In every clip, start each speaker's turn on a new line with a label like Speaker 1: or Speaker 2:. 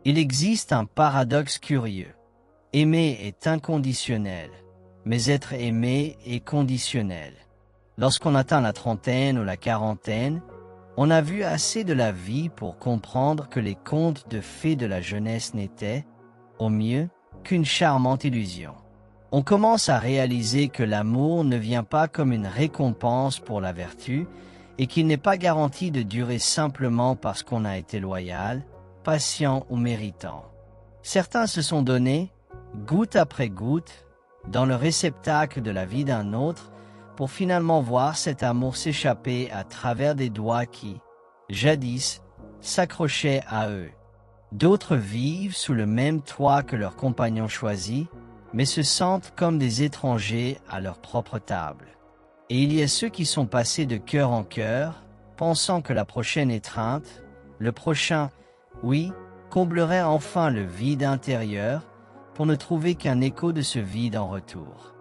Speaker 1: Il existe un paradoxe curieux. Aimer est inconditionnel, mais être aimé est conditionnel. Lorsqu'on atteint la trentaine ou la quarantaine, on a vu assez de la vie pour comprendre que les contes de fées de la jeunesse n'étaient, au mieux, qu'une charmante illusion. On commence à réaliser que l'amour ne vient pas comme une récompense pour la vertu et qu'il n'est pas garanti de durer simplement parce qu'on a été loyal, patient ou méritant. Certains se sont donnés, goutte après goutte, dans le réceptacle de la vie d'un autre, pour finalement voir cet amour s'échapper à travers des doigts qui, jadis, s'accrochaient à eux. D'autres vivent sous le même toit que leurs compagnons choisis, mais se sentent comme des étrangers à leur propre table. Et il y a ceux qui sont passés de cœur en cœur, pensant que la prochaine étreinte, le prochain « oui » comblerait enfin le vide intérieur, pour ne trouver qu'un écho de ce vide en retour.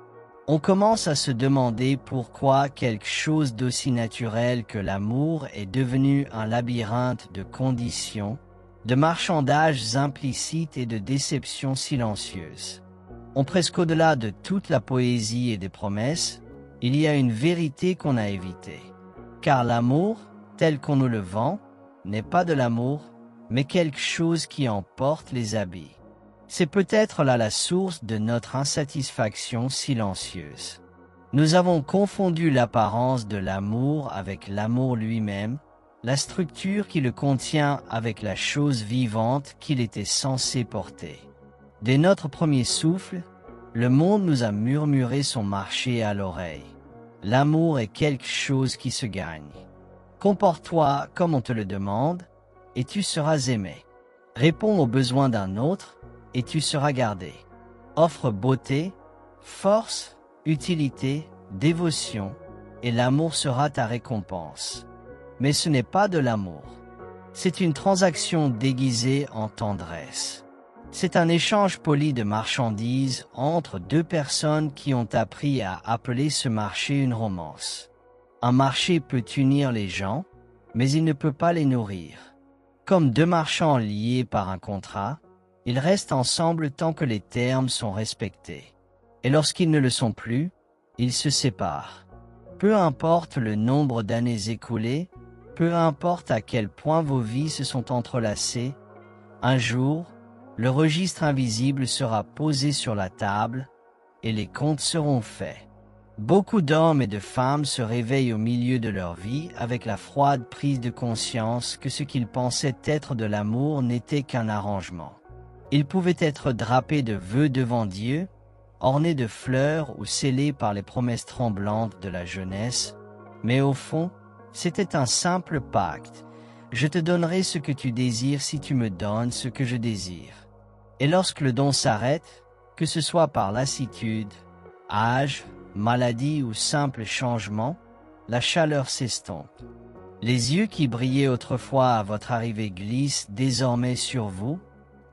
Speaker 1: On commence à se demander pourquoi quelque chose d'aussi naturel que l'amour est devenu un labyrinthe de conditions, de marchandages implicites et de déceptions silencieuses. Presque au-delà de toute la poésie et des promesses, il y a une vérité qu'on a évitée. Car l'amour, tel qu'on nous le vend, n'est pas de l'amour, mais quelque chose qui emporte les habits. C'est peut-être là la source de notre insatisfaction silencieuse. Nous avons confondu l'apparence de l'amour avec l'amour lui-même, la structure qui le contient avec la chose vivante qu'il était censé porter. Dès notre premier souffle, le monde nous a murmuré son marché à l'oreille. L'amour est quelque chose qui se gagne. Comporte-toi comme on te le demande, et tu seras aimé. Réponds aux besoins d'un autre, et tu seras gardé. Offre beauté, force, utilité, dévotion, et l'amour sera ta récompense. Mais ce n'est pas de l'amour. C'est une transaction déguisée en tendresse. C'est un échange poli de marchandises entre deux personnes qui ont appris à appeler ce marché une romance. Un marché peut unir les gens, mais il ne peut pas les nourrir. Comme deux marchands liés par un contrat, ils restent ensemble tant que les termes sont respectés. Et lorsqu'ils ne le sont plus, ils se séparent. Peu importe le nombre d'années écoulées, peu importe à quel point vos vies se sont entrelacées, un jour, le registre invisible sera posé sur la table et les comptes seront faits. Beaucoup d'hommes et de femmes se réveillent au milieu de leur vie avec la froide prise de conscience que ce qu'ils pensaient être de l'amour n'était qu'un arrangement. Ils pouvaient être drapés de vœux devant Dieu, ornés de fleurs ou scellés par les promesses tremblantes de la jeunesse, mais au fond, c'était un simple pacte. Je te donnerai ce que tu désires si tu me donnes ce que je désire. Et lorsque le don s'arrête, que ce soit par lassitude, âge, maladie ou simple changement, la chaleur s'estompe. Les yeux qui brillaient autrefois à votre arrivée glissent désormais sur vous,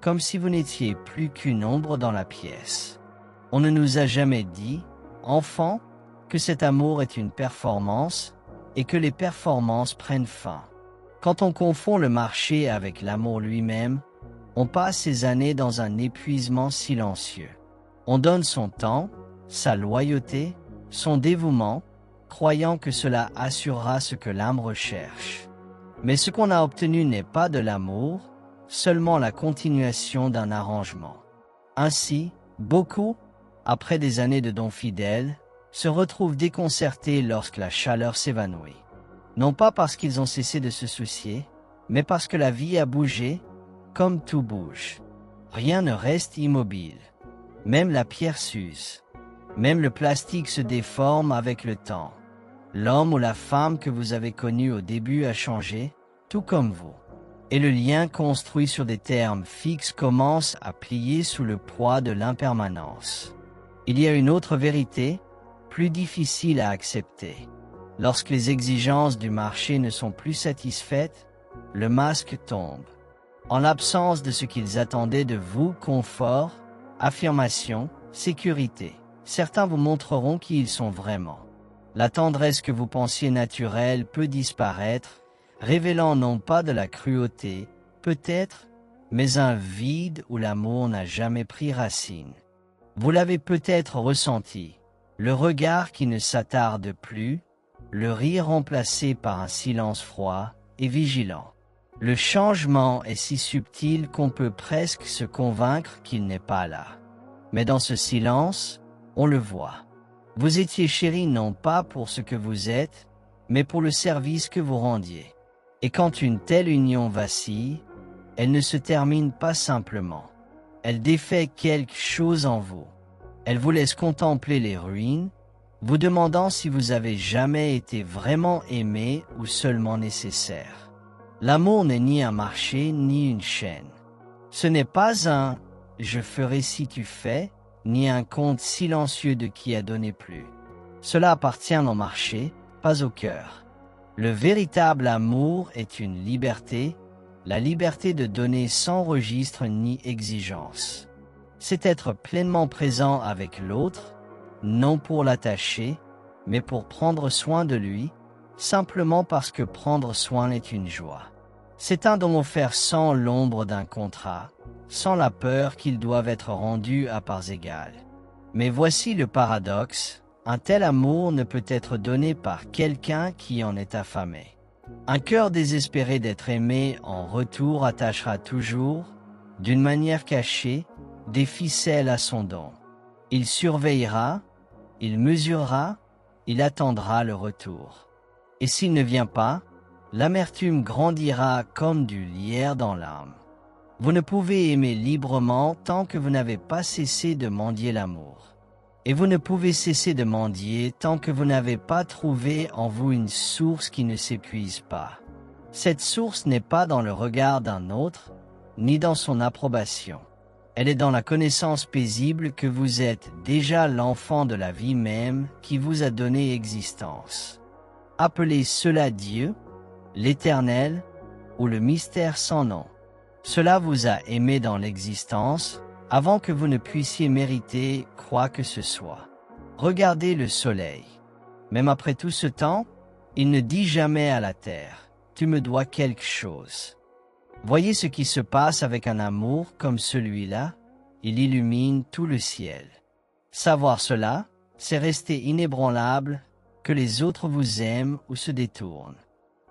Speaker 1: comme si vous n'étiez plus qu'une ombre dans la pièce. On ne nous a jamais dit, enfants, que cet amour est une performance et que les performances prennent fin. Quand on confond le marché avec l'amour lui-même, on passe ses années dans un épuisement silencieux. On donne son temps, sa loyauté, son dévouement, croyant que cela assurera ce que l'âme recherche. Mais ce qu'on a obtenu n'est pas de l'amour, seulement la continuation d'un arrangement. Ainsi, beaucoup, après des années de dons fidèles, se retrouvent déconcertés lorsque la chaleur s'évanouit. Non pas parce qu'ils ont cessé de se soucier, mais parce que la vie a bougé, comme tout bouge. Rien ne reste immobile. Même la pierre s'use. Même le plastique se déforme avec le temps. L'homme ou la femme que vous avez connu au début a changé, tout comme vous. Et le lien construit sur des termes fixes commence à plier sous le poids de l'impermanence. Il y a une autre vérité, plus difficile à accepter. Lorsque les exigences du marché ne sont plus satisfaites, le masque tombe. En l'absence de ce qu'ils attendaient de vous, confort, affirmation, sécurité, certains vous montreront qui ils sont vraiment. La tendresse que vous pensiez naturelle peut disparaître, révélant non pas de la cruauté, peut-être, mais un vide où l'amour n'a jamais pris racine. Vous l'avez peut-être ressenti, le regard qui ne s'attarde plus, le rire remplacé par un silence froid et vigilant. Le changement est si subtil qu'on peut presque se convaincre qu'il n'est pas là. Mais dans ce silence, on le voit. Vous étiez chéri non pas pour ce que vous êtes, mais pour le service que vous rendiez. Et quand une telle union vacille, elle ne se termine pas simplement. Elle défait quelque chose en vous. Elle vous laisse contempler les ruines, vous demandant si vous avez jamais été vraiment aimé ou seulement nécessaire. L'amour n'est ni un marché ni une chaîne. Ce n'est pas un « je ferai si tu fais » ni un compte silencieux de qui a donné plus. Cela appartient au marché, pas au cœur. Le véritable amour est une liberté, la liberté de donner sans registre ni exigence. C'est être pleinement présent avec l'autre, non pour l'attacher, mais pour prendre soin de lui, simplement parce que prendre soin est une joie. C'est un don offert sans l'ombre d'un contrat, sans la peur qu'ils doivent être rendus à parts égales. Mais voici le paradoxe, un tel amour ne peut être donné par quelqu'un qui en est affamé. Un cœur désespéré d'être aimé en retour attachera toujours, d'une manière cachée, des ficelles à son don. Il surveillera, il mesurera, il attendra le retour. Et s'il ne vient pas, l'amertume grandira comme du lierre dans l'âme. Vous ne pouvez aimer librement tant que vous n'avez pas cessé de mendier l'amour. Et vous ne pouvez cesser de mendier tant que vous n'avez pas trouvé en vous une source qui ne s'épuise pas. Cette source n'est pas dans le regard d'un autre, ni dans son approbation. Elle est dans la connaissance paisible que vous êtes déjà l'enfant de la vie même qui vous a donné existence. Appelez cela Dieu, l'Éternel, ou le mystère sans nom. Cela vous a aimé dans l'existence, avant que vous ne puissiez mériter quoi que ce soit. Regardez le soleil. Même après tout ce temps, il ne dit jamais à la terre « Tu me dois quelque chose ». Voyez ce qui se passe avec un amour comme celui-là, il illumine tout le ciel. Savoir cela, c'est rester inébranlable, que les autres vous aiment ou se détournent.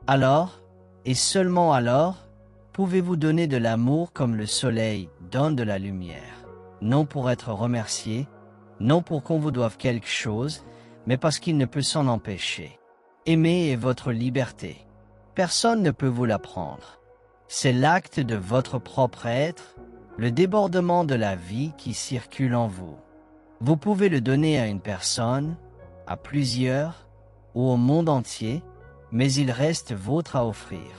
Speaker 1: Alors, et seulement alors, pouvez-vous donner de l'amour comme le soleil donne de la lumière, non pour être remercié, non pour qu'on vous doive quelque chose, mais parce qu'il ne peut s'en empêcher. Aimer est votre liberté. Personne ne peut vous l'apprendre. C'est l'acte de votre propre être, le débordement de la vie qui circule en vous. Vous pouvez le donner à une personne, à plusieurs, ou au monde entier, mais il reste vôtre à offrir.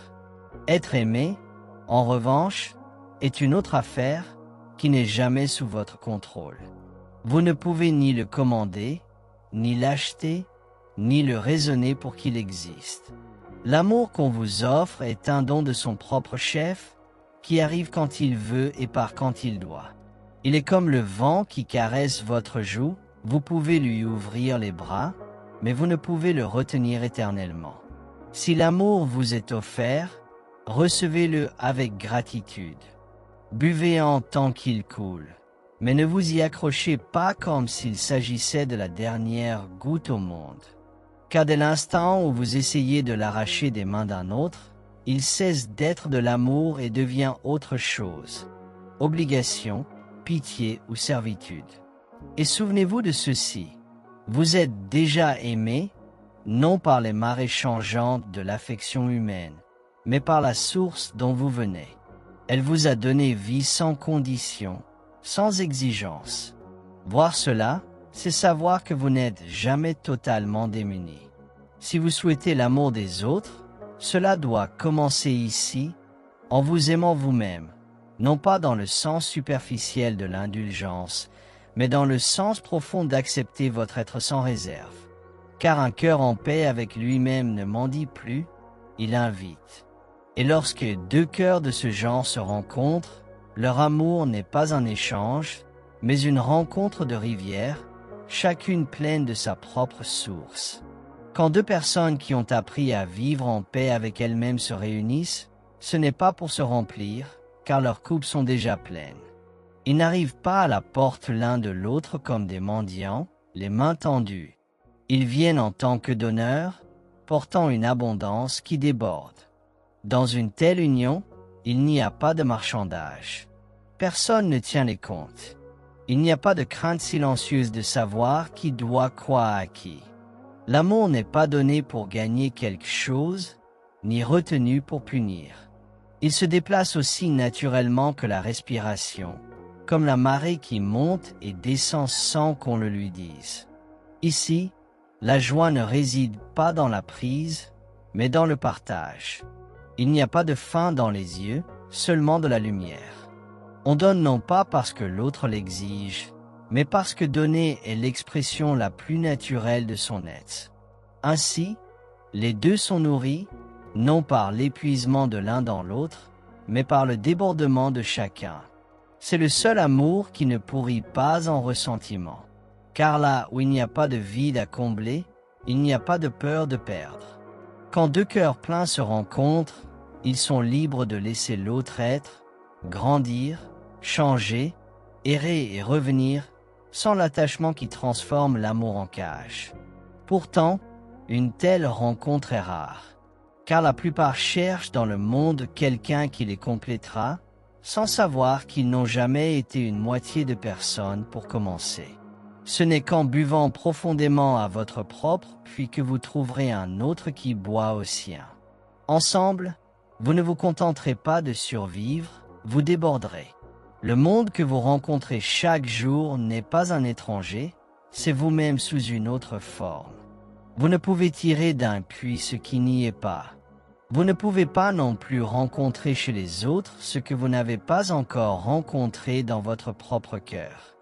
Speaker 1: Être aimé, en revanche, est une autre affaire qui n'est jamais sous votre contrôle. Vous ne pouvez ni le commander, ni l'acheter, ni le raisonner pour qu'il existe. L'amour qu'on vous offre est un don de son propre chef, qui arrive quand il veut et part quand il doit. Il est comme le vent qui caresse votre joue, vous pouvez lui ouvrir les bras, mais vous ne pouvez le retenir éternellement. Si l'amour vous est offert, recevez-le avec gratitude. Buvez-en tant qu'il coule, mais ne vous y accrochez pas comme s'il s'agissait de la dernière goutte au monde. Car dès l'instant où vous essayez de l'arracher des mains d'un autre, il cesse d'être de l'amour et devient autre chose, obligation, pitié ou servitude. Et souvenez-vous de ceci, vous êtes déjà aimé, non par les marées changeantes de l'affection humaine, mais par la source dont vous venez. Elle vous a donné vie sans condition, sans exigence. Voir cela, c'est savoir que vous n'êtes jamais totalement démuni. Si vous souhaitez l'amour des autres, cela doit commencer ici, en vous aimant vous-même, non pas dans le sens superficiel de l'indulgence, mais dans le sens profond d'accepter votre être sans réserve. Car un cœur en paix avec lui-même ne mendie plus, il invite. Et lorsque deux cœurs de ce genre se rencontrent, leur amour n'est pas un échange, mais une rencontre de rivières, chacune pleine de sa propre source. Quand deux personnes qui ont appris à vivre en paix avec elles-mêmes se réunissent, ce n'est pas pour se remplir, car leurs coupes sont déjà pleines. Ils n'arrivent pas à la porte l'un de l'autre comme des mendiants, les mains tendues. Ils viennent en tant que donneurs, portant une abondance qui déborde. Dans une telle union, il n'y a pas de marchandage. Personne ne tient les comptes. Il n'y a pas de crainte silencieuse de savoir qui doit quoi à qui. L'amour n'est pas donné pour gagner quelque chose, ni retenu pour punir. Il se déplace aussi naturellement que la respiration, comme la marée qui monte et descend sans qu'on le lui dise. Ici, la joie ne réside pas dans la prise, mais dans le partage. Il n'y a pas de faim dans les yeux, seulement de la lumière. On donne non pas parce que l'autre l'exige, mais parce que donner est l'expression la plus naturelle de son être. Ainsi, les deux sont nourris, non par l'épuisement de l'un dans l'autre, mais par le débordement de chacun. C'est le seul amour qui ne pourrit pas en ressentiment. Car là où il n'y a pas de vide à combler, il n'y a pas de peur de perdre. Quand deux cœurs pleins se rencontrent, ils sont libres de laisser l'autre être, grandir, changer, errer et revenir, sans l'attachement qui transforme l'amour en cage. Pourtant, une telle rencontre est rare, car la plupart cherchent dans le monde quelqu'un qui les complétera, sans savoir qu'ils n'ont jamais été une moitié de personne pour commencer. Ce n'est qu'en buvant profondément à votre propre, puis que vous trouverez un autre qui boit au sien. Ensemble, vous ne vous contenterez pas de survivre, vous déborderez. Le monde que vous rencontrez chaque jour n'est pas un étranger, c'est vous-même sous une autre forme. Vous ne pouvez tirer d'un puits ce qui n'y est pas. Vous ne pouvez pas non plus rencontrer chez les autres ce que vous n'avez pas encore rencontré dans votre propre cœur.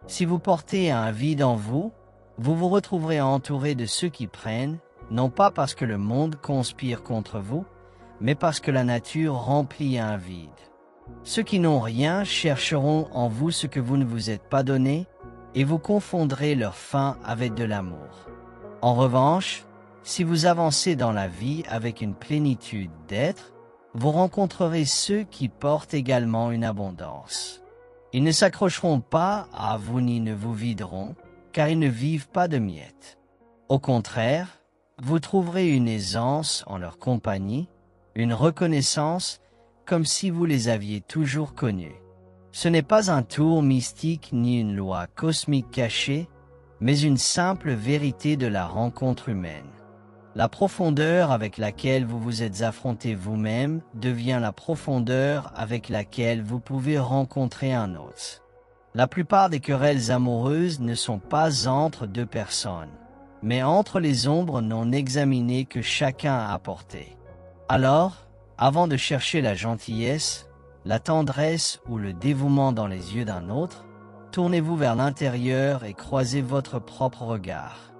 Speaker 1: Si vous portez un vide en vous, vous vous retrouverez entouré de ceux qui prennent, non pas parce que le monde conspire contre vous, mais parce que la nature remplit un vide. Ceux qui n'ont rien chercheront en vous ce que vous ne vous êtes pas donné, et vous confondrez leur faim avec de l'amour. En revanche, si vous avancez dans la vie avec une plénitude d'être, vous rencontrerez ceux qui portent également une abondance. Ils ne s'accrocheront pas à vous ni ne vous videront, car ils ne vivent pas de miettes. Au contraire, vous trouverez une aisance en leur compagnie, une reconnaissance comme si vous les aviez toujours connus. Ce n'est pas un tour mystique ni une loi cosmique cachée, mais une simple vérité de la rencontre humaine. La profondeur avec laquelle vous vous êtes affronté vous-même devient la profondeur avec laquelle vous pouvez rencontrer un autre. La plupart des querelles amoureuses ne sont pas entre deux personnes, mais entre les ombres non examinées que chacun a apportées. Alors, avant de chercher la gentillesse, la tendresse ou le dévouement dans les yeux d'un autre, tournez-vous vers l'intérieur et croisez votre propre regard.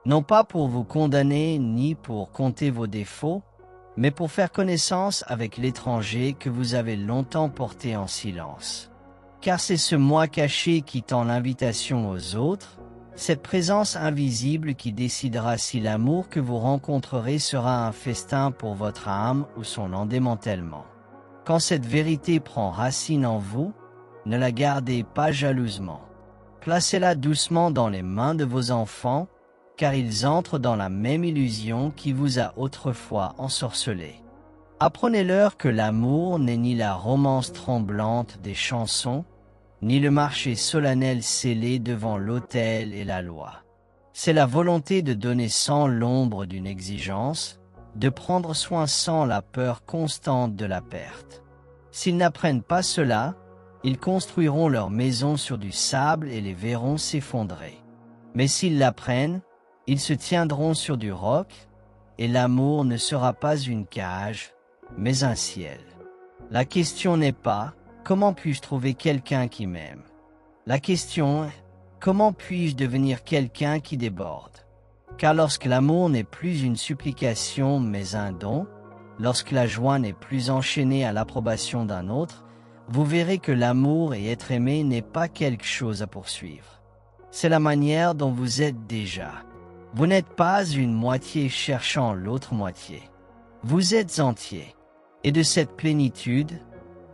Speaker 1: Non pas pour vous condamner ni pour compter vos défauts, mais pour faire connaissance avec l'étranger que vous avez longtemps porté en silence. Car c'est ce moi caché qui tend l'invitation aux autres, cette présence invisible qui décidera si l'amour que vous rencontrerez sera un festin pour votre âme ou son endémantèlement. Quand cette vérité prend racine en vous, ne la gardez pas jalousement. Placez-la doucement dans les mains de vos enfants, car ils entrent dans la même illusion qui vous a autrefois ensorcelé. Apprenez-leur que l'amour n'est ni la romance tremblante des chansons, ni le marché solennel scellé devant l'autel et la loi. C'est la volonté de donner sans l'ombre d'une exigence, de prendre soin sans la peur constante de la perte. S'ils n'apprennent pas cela, ils construiront leur maison sur du sable et les verront s'effondrer. Mais s'ils l'apprennent, ils se tiendront sur du roc, et l'amour ne sera pas une cage, mais un ciel. La question n'est pas « Comment puis-je trouver quelqu'un qui m'aime ?» La question est « Comment puis-je devenir quelqu'un qui déborde ?» Car lorsque l'amour n'est plus une supplication mais un don, lorsque la joie n'est plus enchaînée à l'approbation d'un autre, vous verrez que l'amour et être aimé n'est pas quelque chose à poursuivre. C'est la manière dont vous êtes déjà. Vous n'êtes pas une moitié cherchant l'autre moitié. Vous êtes entier. Et de cette plénitude,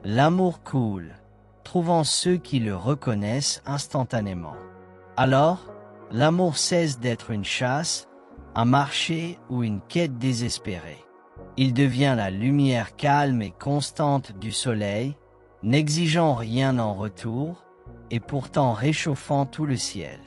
Speaker 1: L'amour coule, trouvant ceux qui le reconnaissent instantanément. Alors, l'amour cesse d'être une chasse, un marché ou une quête désespérée. Il devient la lumière calme et constante du soleil, n'exigeant rien en retour, et pourtant réchauffant tout le ciel.